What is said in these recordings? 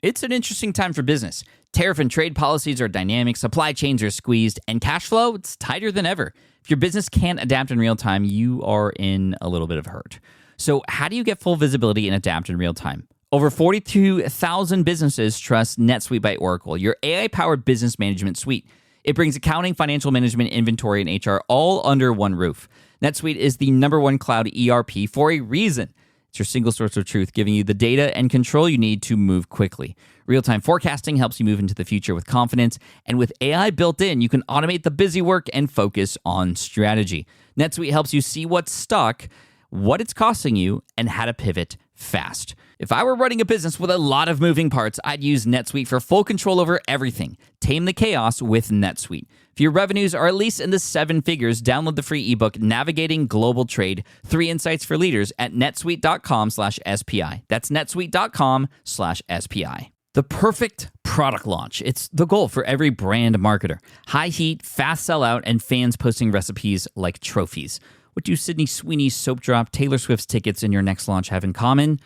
It's an interesting time for business. Tariff and trade policies are dynamic, supply chains are squeezed, and cash flow, it's tighter than ever. If your business can't adapt in real time, you are in a little bit of hurt. So how do you get full visibility and adapt in real time? Over 42,000 businesses trust NetSuite by Oracle, your AI-powered business management suite. It brings accounting, financial management, inventory, and HR all under one roof. NetSuite is the #1 cloud ERP for a reason. It's your single source of truth, giving you the data and control you need to move quickly. Real-time forecasting helps you move into the future with confidence, and with AI built in, you can automate the busy work and focus on strategy. NetSuite helps you see what's stuck, what it's costing you, and how to pivot fast. If I were running a business with a lot of moving parts, I'd use NetSuite for full control over everything. Tame the chaos with NetSuite. If your revenues are at least in the 7 figures, download the free ebook, Navigating Global Trade, 3 Insights for Leaders at netsuite.com/SPI. That's netsuite.com/SPI. The perfect product launch. It's the goal for every brand marketer. High heat, fast sellout, and fans posting recipes like trophies. What do Sydney Sweeney's soap drop, Taylor Swift's tickets, and your next launch have in common?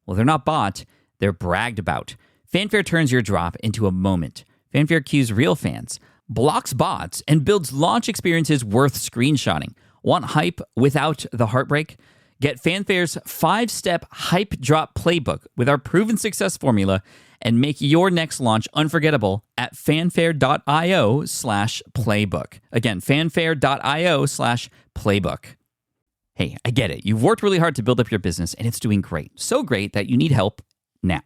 Well, they're not bought, they're bragged about. Fanfare turns your drop into a moment. Fanfare cues real fans, blocks bots, and builds launch experiences worth screenshotting. Want hype without the heartbreak? Get Fanfare's 5-step hype drop playbook with our proven success formula and make your next launch unforgettable at fanfare.io/playbook. Again, fanfare.io/playbook. Hey, I get it. You've worked really hard to build up your business, and it's doing great. So great that you need help now.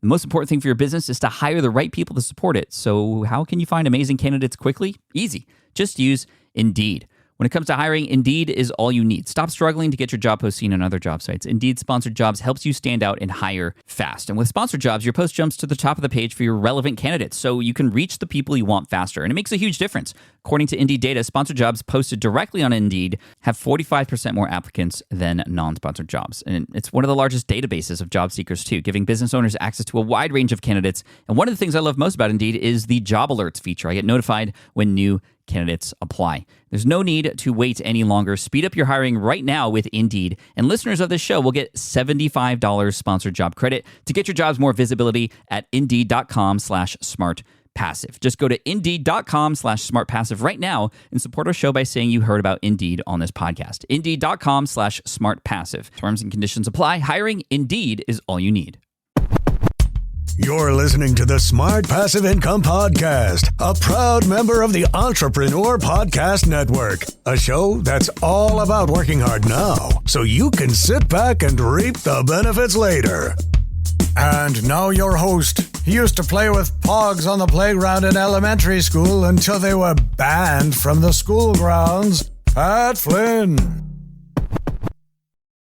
The most important thing for your business is to hire the right people to support it. So how can you find amazing candidates quickly? Easy. Just use Indeed. When it comes to hiring, Indeed is all you need. Stop struggling to get your job post seen on other job sites. Indeed Sponsored Jobs helps you stand out and hire fast. And with Sponsored Jobs, your post jumps to the top of the page for your relevant candidates, so you can reach the people you want faster. And it makes a huge difference. According to Indeed data, Sponsored Jobs posted directly on Indeed have 45% more applicants than non-sponsored jobs. And it's one of the largest databases of job seekers, too, giving business owners access to a wide range of candidates. And one of the things I love most about Indeed is the job alerts feature. I get notified when new candidates apply. There's no need to wait any longer. Speed up your hiring right now with Indeed. And listeners of this show will get $75 sponsored job credit to get your jobs more visibility at Indeed.com/smartpassive. Just go to Indeed.com/smartpassive right now and support our show by saying you heard about Indeed on this podcast. Indeed.com/smartpassive. Terms and conditions apply. Hiring Indeed is all you need. You're listening to the Smart Passive Income Podcast, a proud member of the Entrepreneur Podcast Network, a show that's all about working hard now so you can sit back and reap the benefits later. And now your host. He used to play with pogs on the playground in elementary school until they were banned from the school grounds, Pat Flynn.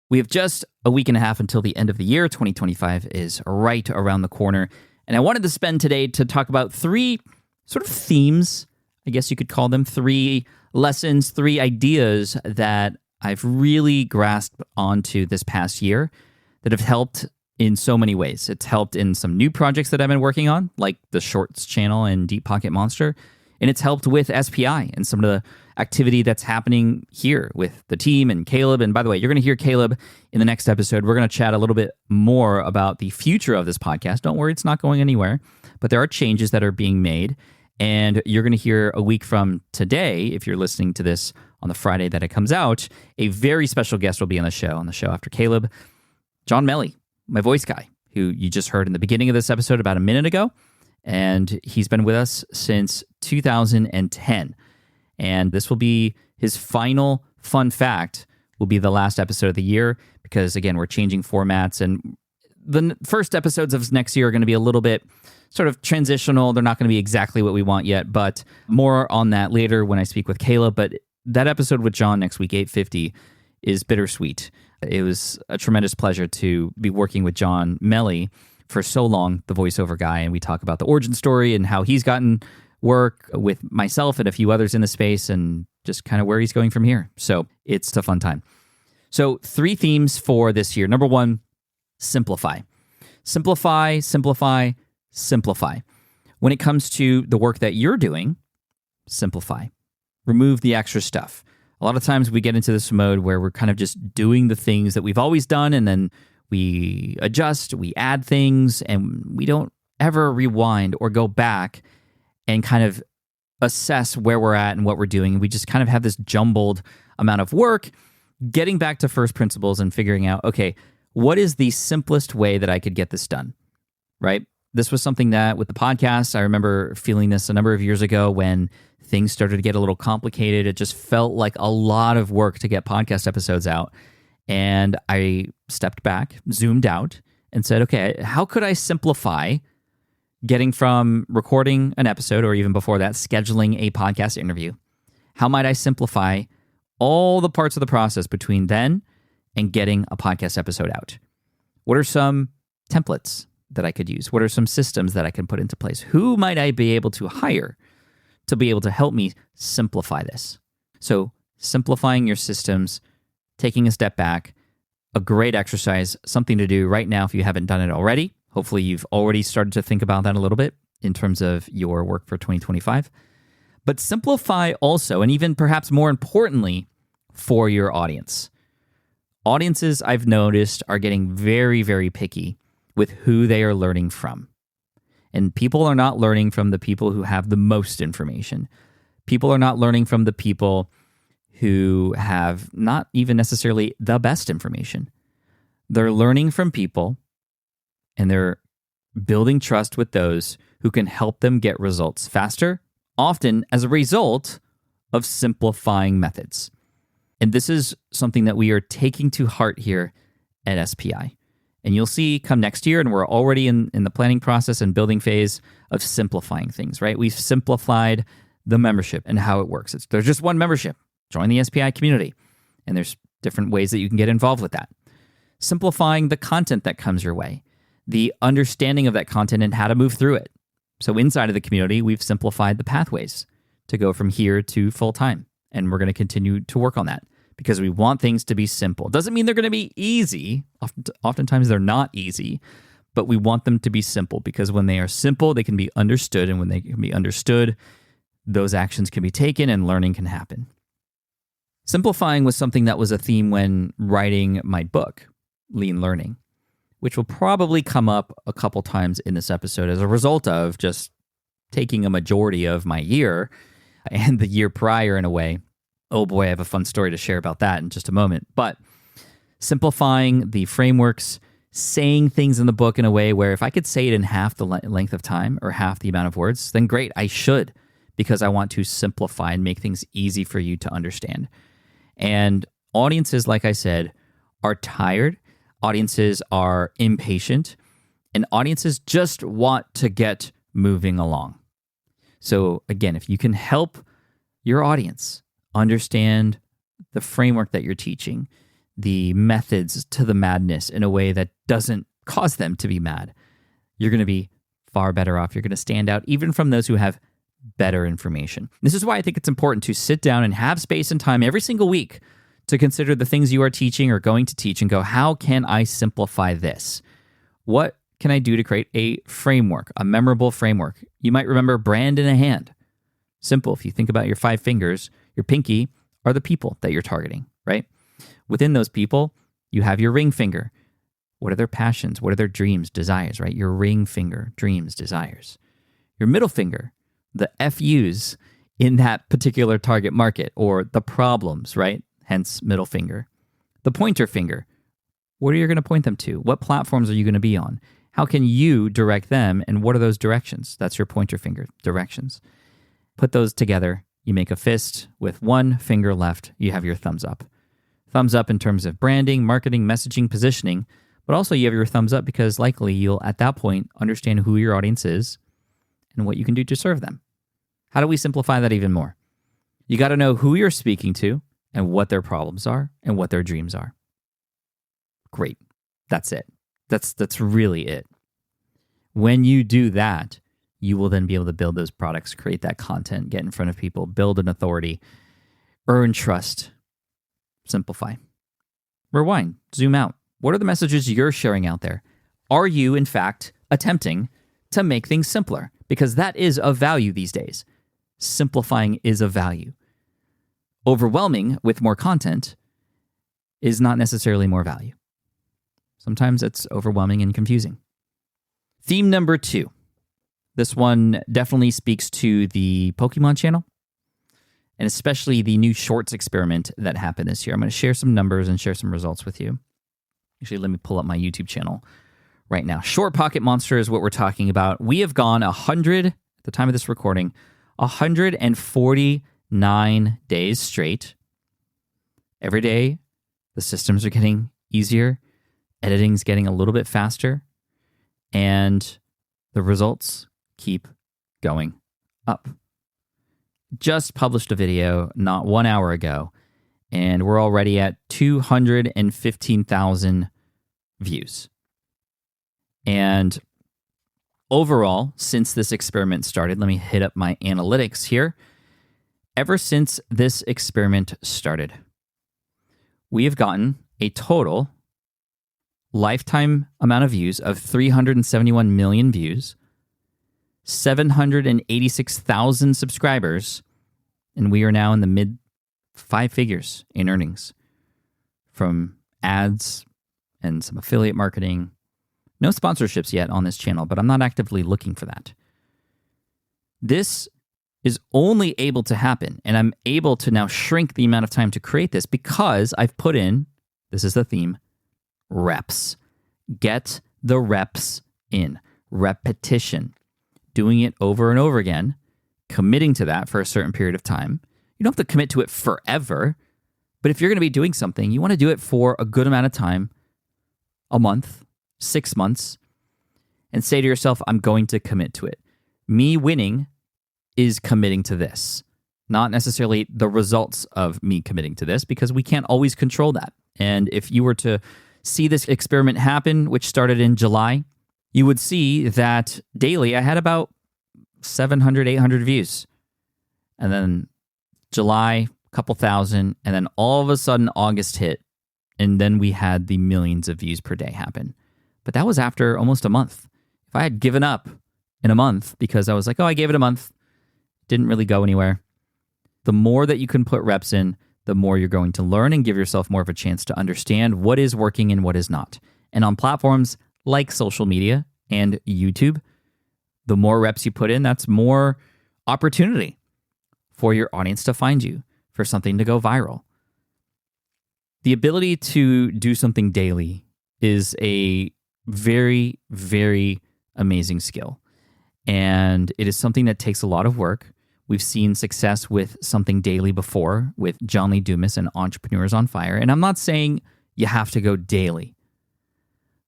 We have just a week and a half until the end of the year. 2025 is right around the corner. And I wanted to spend today to talk about 3 sort of themes, I guess you could call them, 3 lessons, 3 ideas that I've really grasped onto this past year that have helped in so many ways. It's helped in some new projects that I've been working on, like the Shorts channel and Deep Pocket Monster. And it's helped with SPI and some of the activity that's happening here with the team and Caleb. And by the way, you're going to hear Caleb in the next episode. We're going to chat a little bit more about the future of this podcast. Don't worry, it's not going anywhere. But there are changes that are being made. And you're going to hear a week from today, if you're listening to this on the Friday that it comes out, a very special guest will be on the show after Caleb, John Melly, my voice guy, who you just heard in the beginning of this episode about a minute ago. And he's been with us since 2010. And this will be his final fun fact, will be the last episode of the year, because, again, we're changing formats. And the first episodes of next year are going to be a little bit sort of transitional. They're not going to be exactly what we want yet, but more on that later when I speak with Caleb. But that episode with John next week, 850, is bittersweet. It was a tremendous pleasure to be working with John Melly for so long, the voiceover guy, and we talk about the origin story and how he's gotten work with myself and a few others in the space and just kind of where he's going from here. So it's a fun time. So 3 themes for this year. Number 1, simplify. Simplify, simplify, simplify. When it comes to the work that you're doing, simplify. Remove the extra stuff. A lot of times we get into this mode where we're kind of just doing the things that we've always done, and then we adjust, we add things, and we don't ever rewind or go back and kind of assess where we're at and what we're doing. We just kind of have this jumbled amount of work, getting back to first principles and figuring out, okay, what is the simplest way that I could get this done, right? This was something that with the podcast, I remember feeling this a number of years ago when things started to get a little complicated. It just felt like a lot of work to get podcast episodes out. And I stepped back, zoomed out, and said, okay, how could I simplify getting from recording an episode, or even before that, scheduling a podcast interview? How might I simplify all the parts of the process between then and getting a podcast episode out? What are some templates that I could use? What are some systems that I can put into place? Who might I be able to hire to be able to help me simplify this? So simplifying your systems, taking a step back, a great exercise, something to do right now if you haven't done it already. Hopefully you've already started to think about that a little bit in terms of your work for 2025. But simplify also, and even perhaps more importantly, for your audience. Audiences, I've noticed, are getting very, very picky with who they are learning from. And people are not learning from the people who have the most information. People are not learning from the people who have not even necessarily the best information. They're learning from people, and they're building trust with those who can help them get results faster, often as a result of simplifying methods. And this is something that we are taking to heart here at SPI. And you'll see come next year, and we're already in the planning process and building phase of simplifying things, right? We've simplified the membership and how it works. There's just one membership. Join the SPI community. And there's different ways that you can get involved with that. Simplifying the content that comes your way, the understanding of that content and how to move through it. So inside of the community, we've simplified the pathways to go from here to full-time. And we're going to continue to work on that because we want things to be simple. Doesn't mean they're going to be easy. Oftentimes they're not easy, but we want them to be simple because when they are simple, they can be understood. And when they can be understood, those actions can be taken and learning can happen. Simplifying was something that was a theme when writing my book, Lean Learning, which will probably come up a couple times in this episode as a result of just taking a majority of my year and the year prior in a way. Oh boy, I have a fun story to share about that in just a moment. But simplifying the frameworks, saying things in the book in a way where if I could say it in half the length of time or half the amount of words, then great, I should, because I want to simplify and make things easy for you to understand. And audiences, like I said, are tired. Audiences are impatient. And audiences just want to get moving along. So again, if you can help your audience understand the framework that you're teaching, the methods to the madness in a way that doesn't cause them to be mad, you're going to be far better off. You're going to stand out even from those who have better information. This is why I think it's important to sit down and have space and time every single week to consider the things you are teaching or going to teach and go, how can I simplify this? What can I do to create a framework, a memorable framework? You might remember brand in a hand. Simple. If you think about your 5 fingers, your pinky are the people that you're targeting, right? Within those people, you have your ring finger. What are their passions? What are their dreams, desires, right? Your ring finger, dreams, desires. Your middle finger, the FUs in that particular target market, or the problems, right? Hence middle finger. The pointer finger. What are you going to point them to? What platforms are you going to be on? How can you direct them? And what are those directions? That's your pointer finger, directions. Put those together. You make a fist with one finger left. You have your thumbs up. Thumbs up in terms of branding, marketing, messaging, positioning. But also you have your thumbs up because likely you'll, at that point, understand who your audience is and what you can do to serve them. How do we simplify that even more? You got to know who you're speaking to and what their problems are and what their dreams are. Great. That's it. That's really it. When you do that, you will then be able to build those products, create that content, get in front of people, build an authority, earn trust, simplify. Rewind, zoom out. What are the messages you're sharing out there? Are you, in fact, attempting to make things simpler? Because that is of value these days. Simplifying is of value. Overwhelming with more content is not necessarily more value. Sometimes it's overwhelming and confusing. Theme number 2, This one definitely speaks to the Pokemon channel, and especially the new Shorts experiment that happened this year. I'm going to share some numbers and share some results with you. Actually, let me pull up my YouTube channel right now. Short Pocket Monster is what we're talking about. We have gone 100, at the time of this recording, 149 days straight. Every day, the systems are getting easier. Editing's getting a little bit faster. And the results keep going up. Just published a video not 1 hour ago, and we're already at 215,000 views. And overall, since this experiment started, let me hit up my analytics here. Ever since this experiment started, we have gotten a total lifetime amount of views of 371 million views, 786,000 subscribers, and we are now in the mid 5 figures in earnings from ads and some affiliate marketing. No sponsorships yet on this channel, but I'm not actively looking for that. This is only able to happen, and I'm able to now shrink the amount of time to create this because I've put in, this is the theme, reps. Get the reps in. Repetition. Doing it over and over again, committing to that for a certain period of time. You don't have to commit to it forever, but if you're going to be doing something, you want to do it for a good amount of time, a month, 6 months, and say to yourself, I'm going to commit to it. Me winning is committing to this, not necessarily the results of me committing to this, because we can't always control that. And if you were to see this experiment happen, which started in July, you would see that daily I had about 700, 800 views. And then July, a couple thousand, and then all of a sudden August hit, and then we had the millions of views per day happen. But that was after almost a month. If I had given up in a month because I was like, oh, I gave it a month, didn't really go anywhere, the more that you can put reps in, the more you're going to learn and give yourself more of a chance to understand what is working and what is not. And on platforms like social media and YouTube, the more reps you put in, that's more opportunity for your audience to find you, for something to go viral. The ability to do something daily is a very, very amazing skill. And it is something that takes a lot of work. We've seen success with something daily before with John Lee Dumas and Entrepreneurs on Fire. And I'm not saying you have to go daily,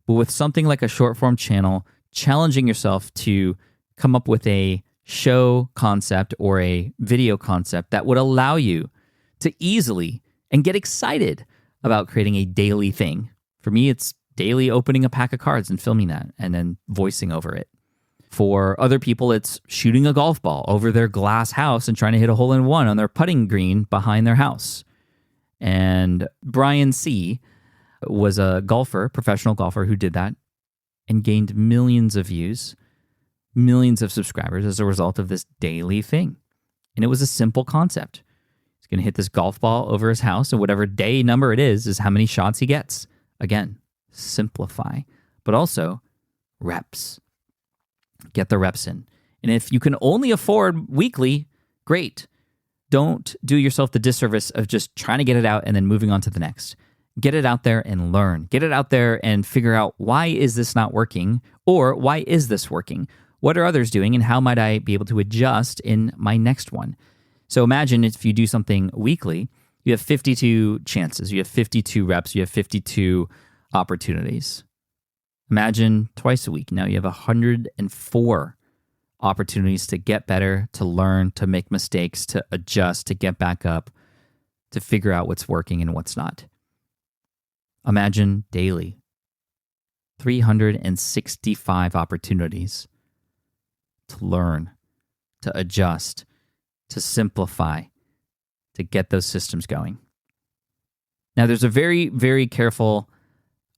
but with something like a short form channel, challenging yourself to come up with a show concept or a video concept that would allow you to easily and get excited about creating a daily thing. For me, it's daily opening a pack of cards and filming that and then voicing over it. For other people, it's shooting a golf ball over their glass house and trying to hit a hole in one on their putting green behind their house. And Brian C. was a golfer, professional golfer, who did that and gained millions of views, millions of subscribers as a result of this daily thing. And it was a simple concept. He's going to hit this golf ball over his house, and whatever day number it is how many shots he gets. Again, simplify, but also reps. Get the reps in. And if you can only afford weekly, great. Don't do yourself the disservice of just trying to get it out and then moving on to the next. Get it out there and learn. Get it out there and figure out, why is this not working? Or why is this working? What are others doing, and how might I be able to adjust in my next one? So imagine if you do something weekly, you have 52 chances, you have 52 reps, you have 52 opportunities. Imagine twice a week. Now you have 104 opportunities to get better, to learn, to make mistakes, to adjust, to get back up, to figure out what's working and what's not. Imagine daily 365 opportunities to learn, to adjust, to simplify, to get those systems going. Now, there's a very, very careful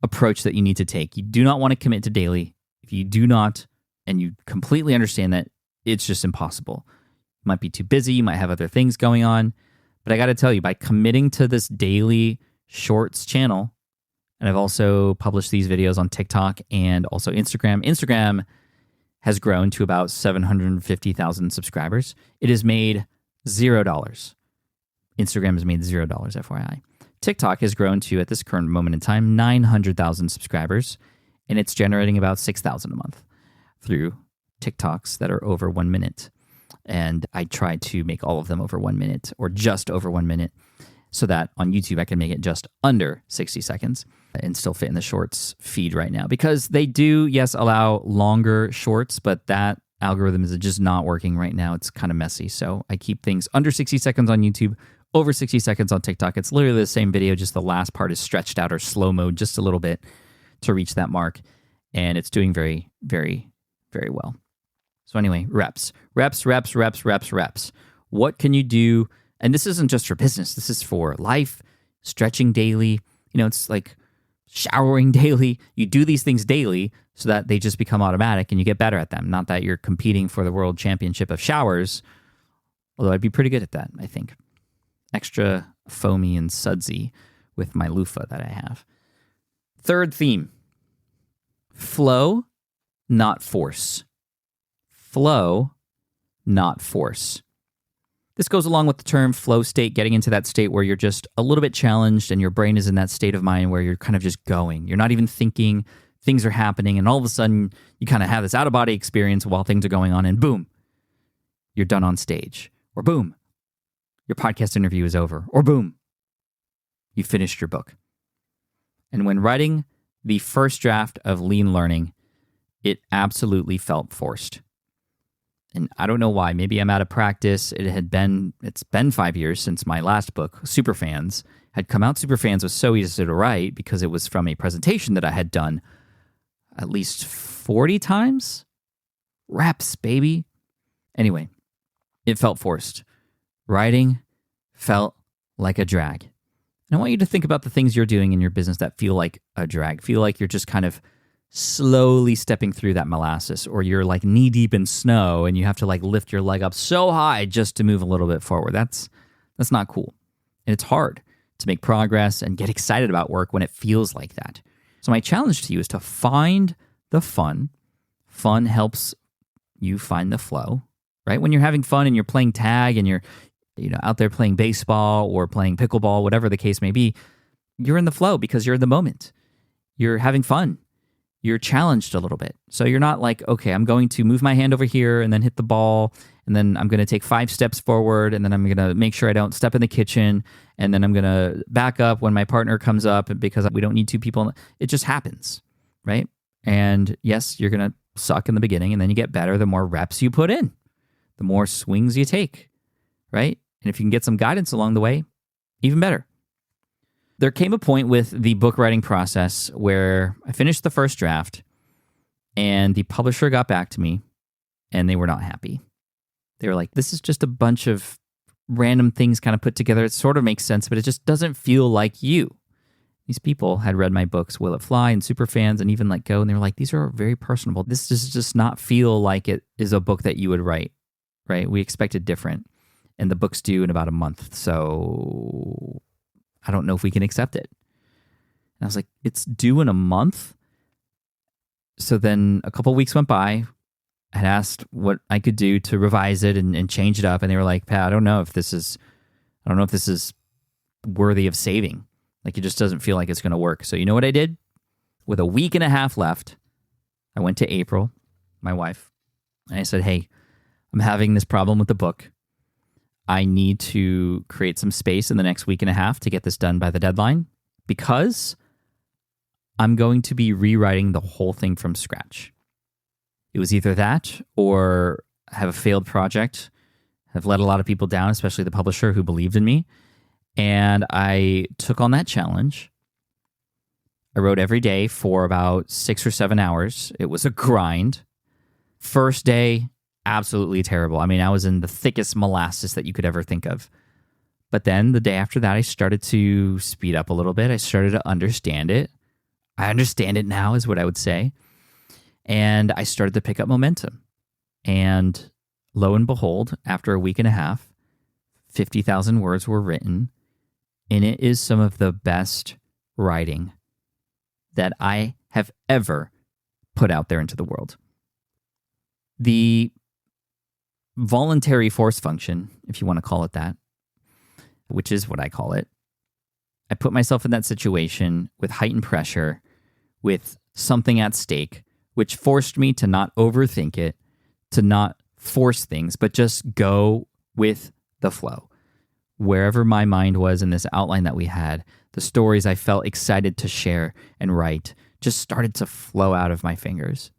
approach that you need to take. You do not want to commit to daily. If you do not, and you completely understand that, it's just impossible. You might be too busy, you might have other things going on, but I got to tell you, by committing to this daily shorts channel, and I've also published these videos on TikTok and also Instagram. Instagram has grown to about 750,000 subscribers. It has made $0. Instagram has made $0, FYI. TikTok has grown to, at this current moment in time, 900,000 subscribers, and it's generating about $6,000 a month through TikToks that are over 1 minute. And I try to make all of them over 1 minute or just over 1 minute so that on YouTube I can make it just under 60 seconds and still fit in the shorts feed right now. Because they do, yes, allow longer shorts, but that algorithm is just not working right now. It's kind of messy. So I keep things under 60 seconds on YouTube, over 60 seconds on TikTok. It's literally the same video, just the last part is stretched out or slow-mo just a little bit to reach that mark. And it's doing very, very, very well. So anyway, reps. What can you do? And this isn't just for business. This is for life, stretching daily. It's like showering daily. You do these things daily so that they just become automatic and you get better at them. Not that you're competing for the world championship of showers, although I'd be pretty good at that, I think. Extra foamy and sudsy with my loofah that I have. Third theme, flow, not force. Flow, not force. This goes along with the term flow state, getting into that state where you're just a little bit challenged and your brain is in that state of mind where you're kind of just going. You're not even thinking, things are happening, and all of a sudden you kind of have this out-of-body experience while things are going on, and boom, you're done on stage. Or boom, your podcast interview is over. Or boom, you finished your book. And when writing the first draft of Lean Learning, it absolutely felt forced. And I don't know why. Maybe I'm out of practice. It's been 5 years since my last book, Superfans, had come out. Superfans was so easy to write because it was from a presentation that I had done at least 40 times. Reps, baby. Anyway, it felt forced. Writing felt like a drag. And I want you to think about the things you're doing in your business that feel like a drag, feel like you're just kind of slowly stepping through that molasses, or you're like knee deep in snow and you have to like lift your leg up so high just to move a little bit forward. That's not cool. And it's hard to make progress and get excited about work when it feels like that. So my challenge to you is to find the fun. Fun helps you find the flow, right? When you're having fun and you're playing tag and you're out there playing baseball or playing pickleball, whatever the case may be, you're in the flow because you're in the moment. You're having fun. You're challenged a little bit. So you're not like, okay, I'm going to move my hand over here and then hit the ball, and then I'm going to take 5 steps forward, and then I'm going to make sure I don't step in the kitchen, and then I'm going to back up when my partner comes up because we don't need 2 people. It just happens, right? And yes, you're going to suck in the beginning, and then you get better the more reps you put in, the more swings you take, right? And if you can get some guidance along the way, even better. There came a point with the book writing process where I finished the first draft and the publisher got back to me and they were not happy. They were like, this is just a bunch of random things kind of put together. It sort of makes sense, but it just doesn't feel like you. These people had read my books, Will It Fly and Superfans and even Let Go, and they were like, these are very personable. This does just not feel like it is a book that you would write, right? We expected different. And the book's due in about a month, so I don't know if we can accept it. And I was like, it's due in a month? So then a couple of weeks went by. I had asked what I could do to revise it and change it up. And they were like, Pat, I don't know if this is worthy of saving. Like, it just doesn't feel like it's going to work. So you know what I did? With a week and a half left, I went to April, my wife, and I said, hey, I'm having this problem with the book. I need to create some space in the next week and a half to get this done by the deadline because I'm going to be rewriting the whole thing from scratch. It was either that or have a failed project, have let a lot of people down, especially the publisher who believed in me. And I took on that challenge. I wrote every day for about 6 or 7 hours. It was a grind. First day, absolutely terrible. I mean, I was in the thickest molasses that you could ever think of. But then the day after that, I started to speed up a little bit. I started to understand it. I understand it now is what I would say. And I started to pick up momentum. And lo and behold, after a week and a half, 50,000 words were written. And it is some of the best writing that I have ever put out there into the world. The voluntary force function, if you want to call it that, which is what I call it, I put myself in that situation with heightened pressure, with something at stake, which forced me to not overthink it, to not force things, but just go with the flow. Wherever my mind was in this outline that we had, the stories I felt excited to share and write just started to flow out of my fingers.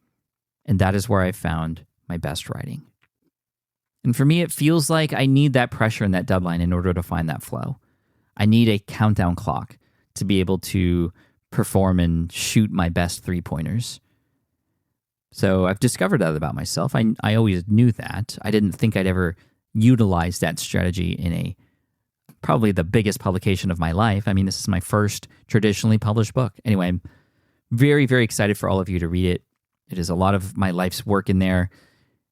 And that is where I found my best writing. And for me, it feels like I need that pressure and that deadline in order to find that flow. I need a countdown clock to be able to perform and shoot my best three-pointers. So I've discovered that about myself. I always knew that. I didn't think I'd ever utilize that strategy in probably the biggest publication of my life. I mean, this is my first traditionally published book. Anyway, I'm very, very excited for all of you to read it. It is a lot of my life's work in there,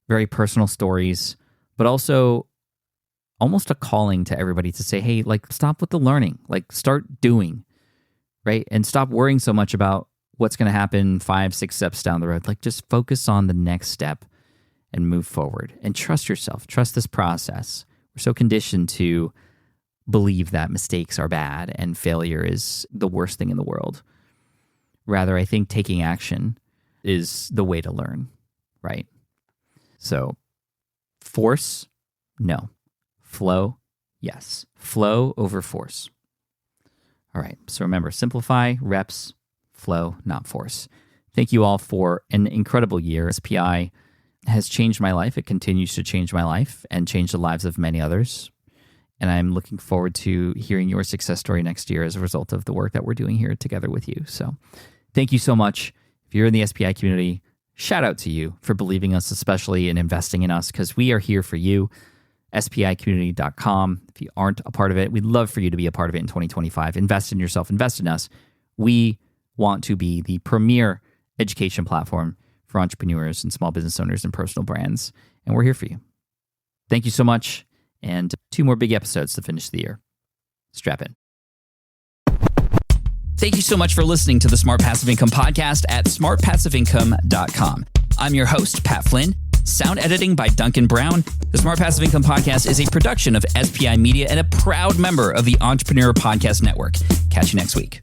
very personal stories, but also almost a calling to everybody to say, hey, stop with the learning, start doing, right? And stop worrying so much about what's going to happen 5-6 steps down the road. Just focus on the next step and move forward and trust yourself, trust this process. We're so conditioned to believe that mistakes are bad and failure is the worst thing in the world. Rather, I think taking action is the way to learn, right? So, force, no. Flow, yes. Flow over force. All right, so remember, simplify, reps, flow, not force. Thank you all for an incredible year. SPI has changed my life. It continues to change my life and change the lives of many others. And I'm looking forward to hearing your success story next year as a result of the work that we're doing here together with you. So thank you so much. If you're in the SPI community, shout out to you for believing us, especially in investing in us, because we are here for you. SPIcommunity.com. If you aren't a part of it, we'd love for you to be a part of it in 2025. Invest in yourself, invest in us. We want to be the premier education platform for entrepreneurs and small business owners and personal brands, and we're here for you. Thank you so much, and 2 more big episodes to finish the year. Strap in. Thank you so much for listening to the Smart Passive Income Podcast at smartpassiveincome.com. I'm your host, Pat Flynn. Sound editing by Duncan Brown. The Smart Passive Income Podcast is a production of SPI Media and a proud member of the Entrepreneur Podcast Network. Catch you next week.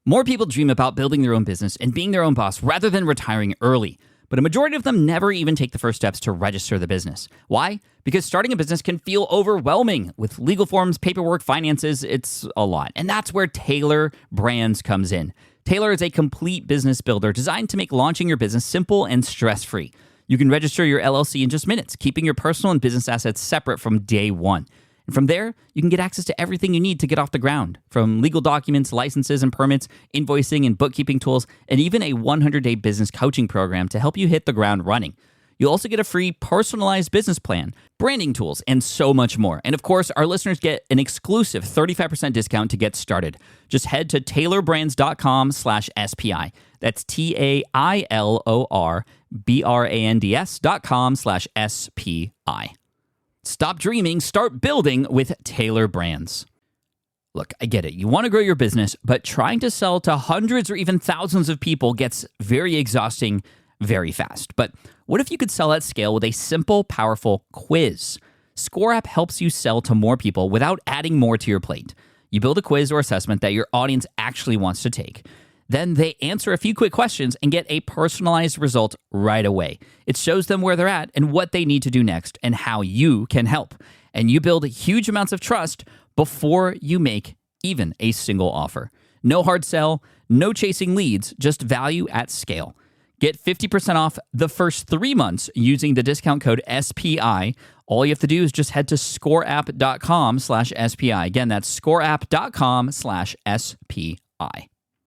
More people dream about building their own business and being their own boss rather than retiring early. But a majority of them never even take the first steps to register the business. Why? Because starting a business can feel overwhelming. With legal forms, paperwork, finances, it's a lot. And that's where Taylor Brands comes in. Taylor is a complete business builder designed to make launching your business simple and stress-free. You can register your LLC in just minutes, keeping your personal and business assets separate from day one. And from there, you can get access to everything you need to get off the ground, from legal documents, licenses and permits, invoicing and bookkeeping tools, and even a 100-day business coaching program to help you hit the ground running. You'll also get a free personalized business plan, branding tools, and so much more. And of course, our listeners get an exclusive 35% discount to get started. Just head to taylorBrands.com/SPI. That's TaylorBrands.com/SPI. Stop dreaming, start building with Taylor Brands. Look, I get it. You want to grow your business, but trying to sell to hundreds or even thousands of people gets very exhausting very fast. But what if you could sell at scale with a simple, powerful quiz? Score App helps you sell to more people without adding more to your plate. You build a quiz or assessment that your audience actually wants to take. Then they answer a few quick questions and get a personalized result right away. It shows them where they're at and what they need to do next and how you can help. And you build huge amounts of trust before you make even a single offer. No hard sell, no chasing leads, just value at scale. Get 50% off the first 3 months using the discount code SPI. All you have to do is just head to scoreapp.com/SPI. Again, that's scoreapp.com/SPI.